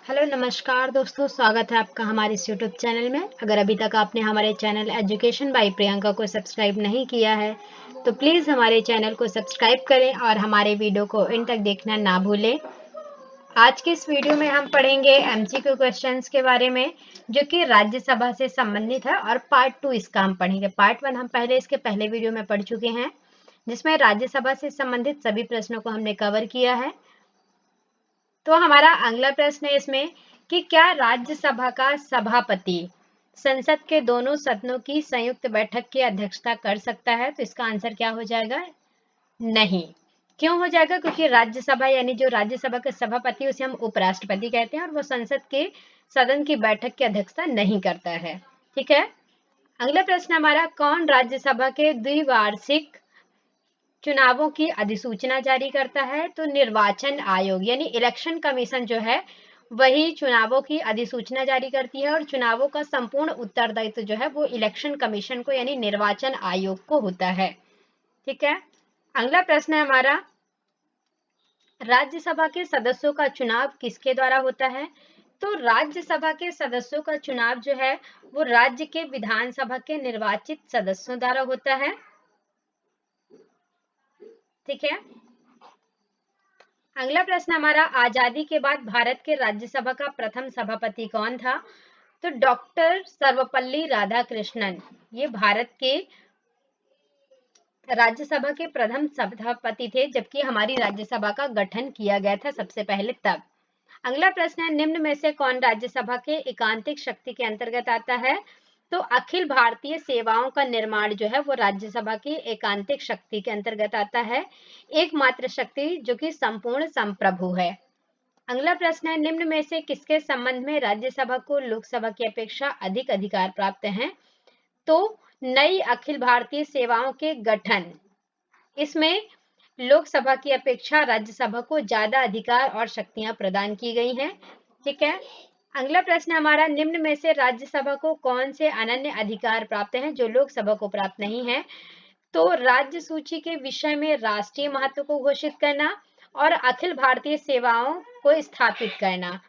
Hello नमस्कार दोस्तों, स्वागत है आपका हमारे इस यूट्यूब चैनल में। अगर अभी तक आपने हमारे चैनल एजुकेशन बाय प्रियंका को सब्सक्राइब नहीं किया है तो प्लीज़ हमारे चैनल को सब्सक्राइब करें और हमारे वीडियो को इन तक देखना ना भूलें। आज के इस वीडियो में हम पढ़ेंगे एमसीक्यू क्वेश्चंस के बारे में, जो कि राज्यसभा से संबंधित है, और पार्ट 2 इसका हम पढ़ेंगे। पार्ट 1 हम इसके पहले वीडियो में पढ़ चुके हैं, जिसमें राज्यसभा से संबंधित सभी प्रश्नों को हमने कवर किया है। तो हमारा अगला प्रश्न है इसमें कि क्या राज्यसभा का सभापति संसद के दोनों सदनों की संयुक्त बैठक की अध्यक्षता कर सकता है? तो इसका आंसर क्या हो जाएगा? नहीं। क्यों हो जाएगा? क्योंकि राज्यसभा यानी जो राज्यसभा के सभापति उसे हम उपराष्ट्रपति कहते हैं और वो संसद के सदन की बैठक की अध्यक्षता नहीं करता है। ठीक है। अगला प्रश्न हमारा, कौन राज्यसभा के द्विवार्षिक चुनावों की अधिसूचना जारी करता है? तो निर्वाचन आयोग यानी इलेक्शन कमीशन जो है वही चुनावों की अधिसूचना जारी करती है, और चुनावों का संपूर्ण उत्तरदायित्व जो है वो इलेक्शन कमीशन को यानी निर्वाचन आयोग को होता है। ठीक है। अगला प्रश्न है हमारा, राज्यसभा के सदस्यों का चुनाव किसके द्वारा होता है? तो राज्यसभा के सदस्यों का चुनाव जो है वो राज्य के विधानसभा के निर्वाचित सदस्यों द्वारा होता है। ठीक है। अगला प्रश्न हमारा, आजादी के बाद भारत के राज्यसभा का प्रथम सभापति कौन था? तो डॉक्टर सर्वपल्ली राधाकृष्णन ये भारत के राज्यसभा के प्रथम सभापति थे, जबकि हमारी राज्यसभा का गठन किया गया था सबसे पहले तब। अगला प्रश्न है, निम्न में से कौन राज्यसभा के एकांतिक शक्ति के अंतर्गत आता है? तो अखिल भारतीय सेवाओं का निर्माण जो है वो राज्यसभा की एकांतिक शक्ति के अंतर्गत आता है, एकमात्र शक्ति जो कि संपूर्ण संप्रभु है। अगला प्रश्न है, निम्न में से किसके संबंध में राज्यसभा को लोकसभा की अपेक्षा अधिक अधिकार प्राप्त हैं? तो नई अखिल भारतीय सेवाओं के गठन, इसमें लोकसभा की अपेक्षा राज्यसभा को ज्यादा अधिकार और शक्तियां प्रदान की गई हैं। ठीक है। अगला प्रश्न हमारा, निम्न में से राज्यसभा को कौन से अनन्य अधिकार प्राप्त हैं जो लोकसभा को प्राप्त नहीं है? तो राज्य सूची के विषय में राष्ट्रीय महत्व को घोषित करना और अखिल भारतीय सेवाओं को स्थापित करना,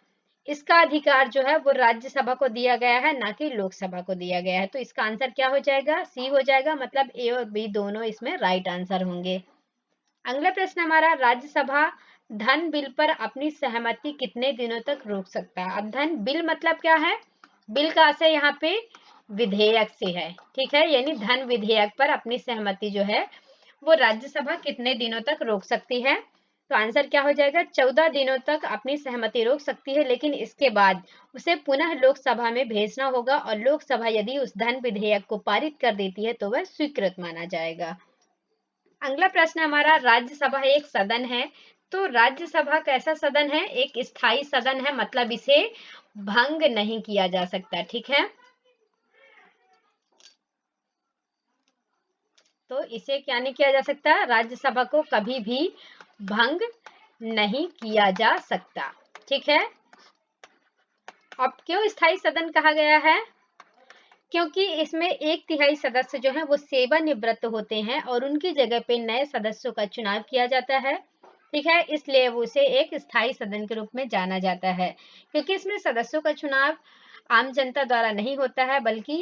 इसका अधिकार जो है वो राज्यसभा को दिया गया है, ना कि लोकसभा को दिया गया है। तो इसका आंसर क्या हो जाएगा? सी हो जाएगा, मतलब ए और बी दोनों इसमें राइट आंसर होंगे। अगला प्रश्न हमारा, राज्यसभा धन बिल पर अपनी सहमति कितने दिनों तक रोक सकता है? अब धन बिल मतलब क्या है? बिल का आशय यहाँ पे विधेयक से है। ठीक है। यानी धन विधेयक पर अपनी सहमति जो है वो राज्यसभा कितने दिनों तक रोक सकती है? तो आंसर क्या हो जाएगा? 14 दिनों तक अपनी सहमति रोक सकती है, लेकिन इसके बाद उसे पुनः लोकसभा में भेजना होगा, और लोकसभा यदि उस धन विधेयक को पारित कर देती है तो वह स्वीकृत माना जाएगा। अगला प्रश्न हमारा, राज्यसभा एक सदन है, तो राज्यसभा कैसा सदन है? एक स्थायी सदन है, मतलब इसे भंग नहीं किया जा सकता। ठीक है। तो इसे क्या नहीं किया जा सकता? राज्यसभा को कभी भी भंग नहीं किया जा सकता। ठीक है। अब क्यों स्थायी सदन कहा गया है? क्योंकि इसमें 1/3 सदस्य जो है वो सेवानिवृत्त होते हैं और उनकी जगह पे नए सदस्यों का चुनाव किया जाता है। ठीक है। इसलिए वो उसे एक स्थायी सदन के रूप में जाना जाता है, क्योंकि इसमें सदस्यों का चुनाव आम जनता द्वारा नहीं होता है, बल्कि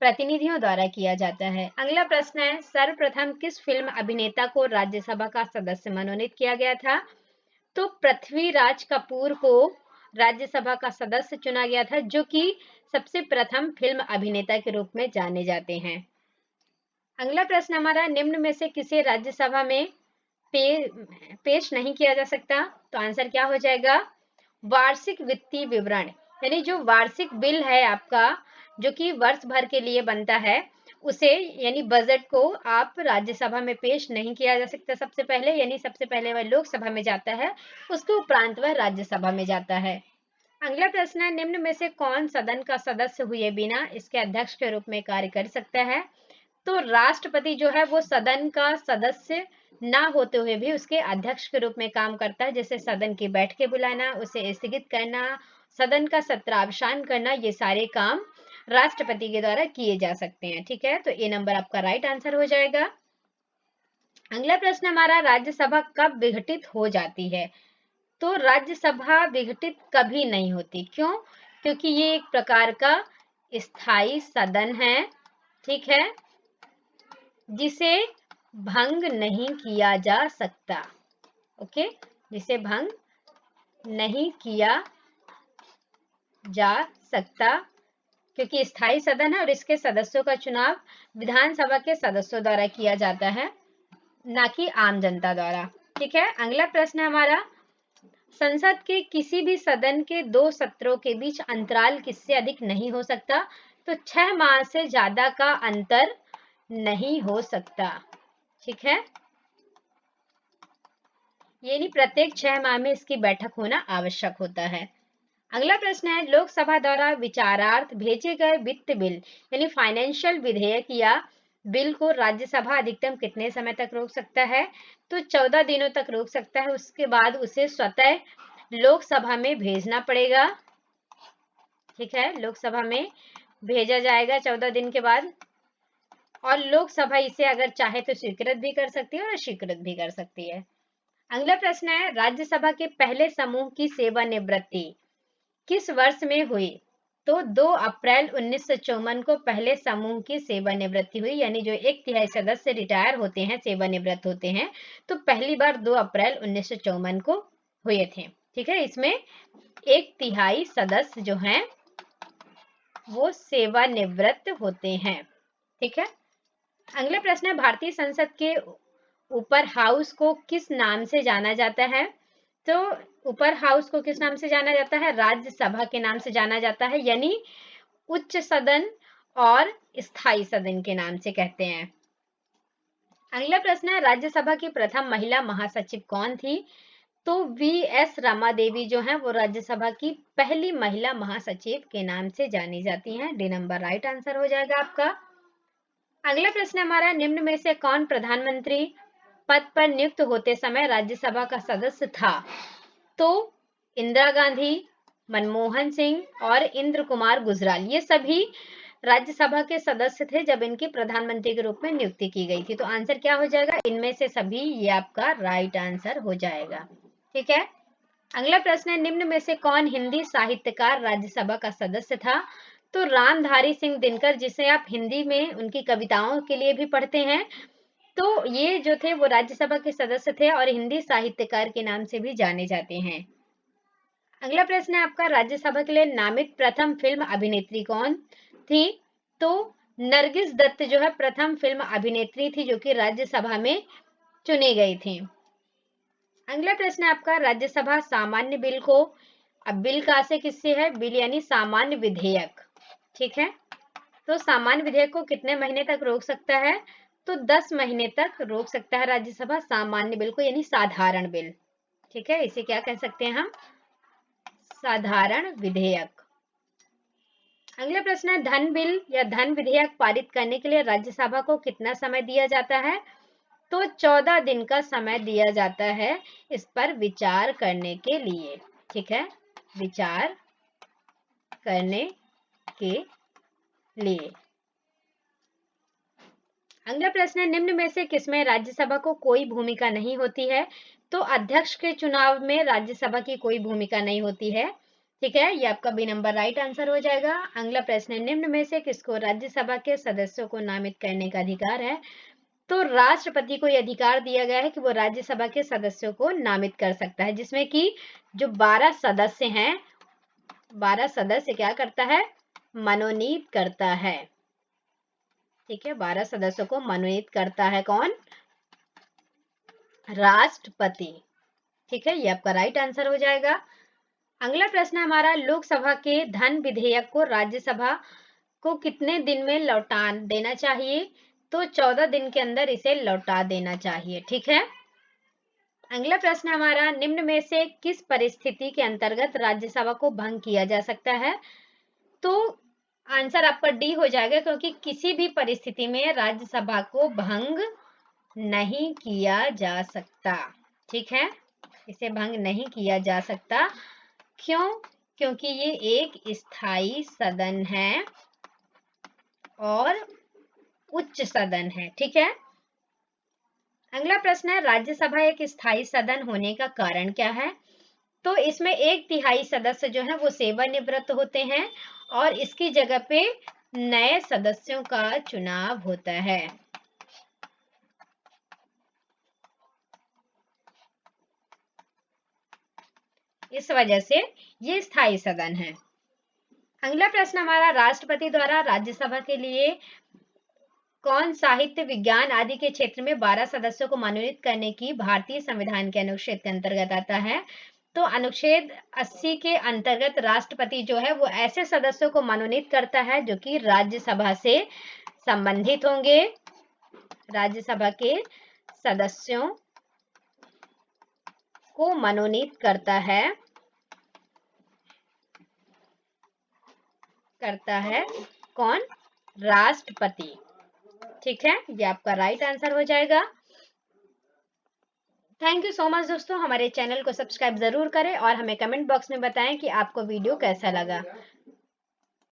प्रतिनिधियों द्वारा किया जाता है। अगला प्रश्न है, सर्वप्रथम किस फिल्म अभिनेता को राज्यसभा का सदस्य मनोनीत किया गया था? तो पृथ्वीराज कपूर को राज्यसभा का सदस्य चुना गया था, जो कि सबसे प्रथम फिल्म अभिनेता के रूप में जाने जाते हैं। अगला प्रश्न हमारा, निम्न में से किसे राज्यसभा में पेश नहीं किया जा सकता? तो आंसर क्या हो जाएगा? वार्षिक वित्तीय विवरण, यानी जो वार्षिक बिल है आपका, जो कि वर्ष भर के लिए बनता है, उसे यानी बजट को आप राज्यसभा में पेश नहीं किया जा सकता सबसे पहले, यानी सबसे पहले वह लोकसभा में जाता है, उसके उपरांत वह राज्यसभा में जाता है। अगला प्रश्न है, निम्न में से कौन सदन का सदस्य हुए बिना इसके अध्यक्ष के रूप में कार्य कर सकता है? तो राष्ट्रपति जो है वो सदन का सदस्य ना होते हुए भी उसके अध्यक्ष के रूप में काम करता है, जैसे सदन की बैठकें बुलाना, उसे स्थगित करना, सदन का सत्रावसान करना, ये सारे काम राष्ट्रपति के द्वारा किए जा सकते हैं। ठीक है। तो ए नंबर आपका राइट आंसर हो जाएगा। अगला प्रश्न हमारा, राज्यसभा कब विघटित हो जाती है? तो राज्यसभा विघटित कभी नहीं होती। क्यों? क्योंकि ये एक प्रकार का स्थायी सदन है, ठीक है, जिसे भंग नहीं किया जा सकता। ओके, जिसे भंग नहीं किया जा सकता, क्योंकि स्थायी सदन है और इसके सदस्यों का चुनाव विधानसभा के सदस्यों द्वारा किया जाता है, ना कि आम जनता द्वारा। ठीक है, अगला प्रश्न है हमारा, संसद के किसी भी सदन के 2 सत्रों के बीच अंतराल किससे अधिक नहीं हो सकता? तो 6 माह से ज्यादा का अंतर नहीं हो सकता। ठीक है, ये नहीं, प्रत्येक 6 माह में इसकी बैठक होना आवश्यक होता है। अगला प्रश्न है, लोकसभा द्वारा विचारार्थ भेजे गए वित्त बिल यानी फाइनेंशियल विधेयक या बिल को राज्यसभा अधिकतम कितने समय तक रोक सकता है? तो 14 दिनों तक रोक सकता है। उसके बाद उसे स्वतः लोकसभा में भेजना पड़ेगा। ठीक है, लोकसभा में भेजा जाएगा 14 दिन के बाद, और लोकसभा इसे अगर चाहे तो स्वीकृत भी कर सकती है और अस्वीकृत भी कर सकती है। अगला प्रश्न है, राज्यसभा के पहले समूह की सेवानिवृत्ति किस वर्ष में हुई? तो 2 अप्रैल 1954 को पहले समूह की सेवानिवृत्ति हुई, यानी जो 1/3 सदस्य रिटायर होते हैं, सेवानिवृत्त होते हैं, तो पहली बार 2 अप्रैल 1954 को हुए थे। ठीक है, इसमें 1/3 सदस्य जो हैं वो सेवानिवृत्त होते हैं। ठीक है, अगला प्रश्न है, भारतीय संसद के ऊपर हाउस को किस नाम से जाना जाता है? तो ऊपर हाउस को किस नाम से जाना जाता है? राज्यसभा के नाम से जाना जाता है, यानी उच्च सदन और स्थायी सदन के नाम से कहते हैं। अगला प्रश्न है, राज्यसभा की प्रथम महिला महासचिव कौन थी? तो वी.एस. रमा देवी जो है वो राज्यसभा की पहली महिला महासचिव के नाम से जानी जाती हैं। डी नंबर राइट आंसर हो जाएगा आपका। अगला प्रश्न हमारा, निम्न में से कौन प्रधानमंत्री पद पर नियुक्त होते समय राज्यसभा का सदस्य था? तो इंदिरा गांधी, मनमोहन सिंह और इंद्र कुमार गुजराल, ये सभी राज्यसभा के सदस्य थे जब इनकी प्रधानमंत्री के रूप में नियुक्ति की गई थी। तो आंसर क्या हो जाएगा? इनमें से सभी, ये आपका राइट आंसर हो जाएगा। ठीक है, अगला प्रश्न है, निम्न में से कौन हिंदी साहित्यकार राज्यसभा का सदस्य था? तो रामधारी सिंह दिनकर, जिसे आप हिंदी में उनकी कविताओं के लिए भी पढ़ते हैं, तो ये जो थे वो राज्यसभा के सदस्य थे और हिंदी साहित्यकार के नाम से भी जाने जाते हैं। अगला प्रश्न है आपका, राज्यसभा के लिए नामित प्रथम फिल्म अभिनेत्री कौन थी? तो नरगिस दत्त जो है प्रथम फिल्म अभिनेत्री थी जो कि राज्यसभा में चुनी गई थी। अगला प्रश्न है आपका, राज्यसभा सामान्य बिल को, अब बिल कहाँ से किससे है? बिल यानी सामान्य विधेयक। ठीक है, तो सामान्य विधेयक को कितने महीने तक रोक सकता है? तो 10 महीने तक रोक सकता है राज्यसभा सामान्य बिल को, यानी साधारण बिल। ठीक है, इसे क्या कह सकते हैं हम? साधारण विधेयक। अगला प्रश्न है, धन बिल या धन विधेयक पारित करने के लिए राज्यसभा को कितना समय दिया जाता है? तो 14 दिन का समय दिया जाता है इस पर विचार करने के लिए। ठीक है, विचार करने के लिए। अगला प्रश्न है, निम्न में से किसमें राज्यसभा को कोई भूमिका नहीं होती है? तो अध्यक्ष के चुनाव में राज्यसभा की कोई भूमिका नहीं होती है। ठीक है, ये आपका बी नंबर राइट आंसर हो जाएगा। अगला प्रश्न है, निम्न में से किसको राज्यसभा के सदस्यों को नामित करने का अधिकार है? तो राष्ट्रपति को यह अधिकार दिया गया है कि वो राज्यसभा के सदस्यों को नामित कर सकता है, जिसमें कि जो 12 सदस्य हैं, 12 सदस्य क्या करता है? मनोनीत करता है। ठीक है, 12 सदस्यों को मनोनीत करता है कौन? राष्ट्रपति। ठीक है, ये आपका राइट आंसर हो जाएगा। अगला प्रश्न हमारा, लोकसभा के धन विधेयक को राज्यसभा को कितने दिन में लौटा देना चाहिए? तो 14 दिन के अंदर इसे लौटा देना चाहिए। ठीक है, अगला प्रश्न हमारा, निम्न में से किस परिस्थिति के अंतर्गत राज्यसभा को भंग किया जा सकता है? तो आंसर आपका डी हो जाएगा, क्योंकि किसी भी परिस्थिति में राज्यसभा को भंग नहीं किया जा सकता। ठीक है, इसे भंग नहीं किया जा सकता। क्यों? क्योंकि ये एक स्थायी सदन है और उच्च सदन है। ठीक है, अगला प्रश्न है, राज्यसभा एक स्थायी सदन होने का कारण क्या है? तो इसमें 1/3 सदस्य जो है वो सेवानिवृत्त होते हैं और इसकी जगह पे नए सदस्यों का चुनाव होता है। इस वजह से ये स्थायी सदन है। अगला प्रश्न हमारा, राष्ट्रपति द्वारा राज्यसभा के लिए कौन साहित्य, विज्ञान आदि के क्षेत्र में 12 सदस्यों को मनोनीत करने की भारतीय संविधान के अनुच्छेद के अंतर्गत आता है? तो अनुच्छेद 80 के अंतर्गत राष्ट्रपति जो है वो ऐसे सदस्यों को मनोनीत करता है जो कि राज्यसभा से संबंधित होंगे। राज्यसभा के सदस्यों को मनोनीत करता है कौन? राष्ट्रपति। ठीक है, ये आपका राइट आंसर हो जाएगा। थैंक यू सो मच दोस्तों, हमारे चैनल को सब्सक्राइब जरूर करें और हमें कमेंट बॉक्स में बताएं कि आपको वीडियो कैसा लगा।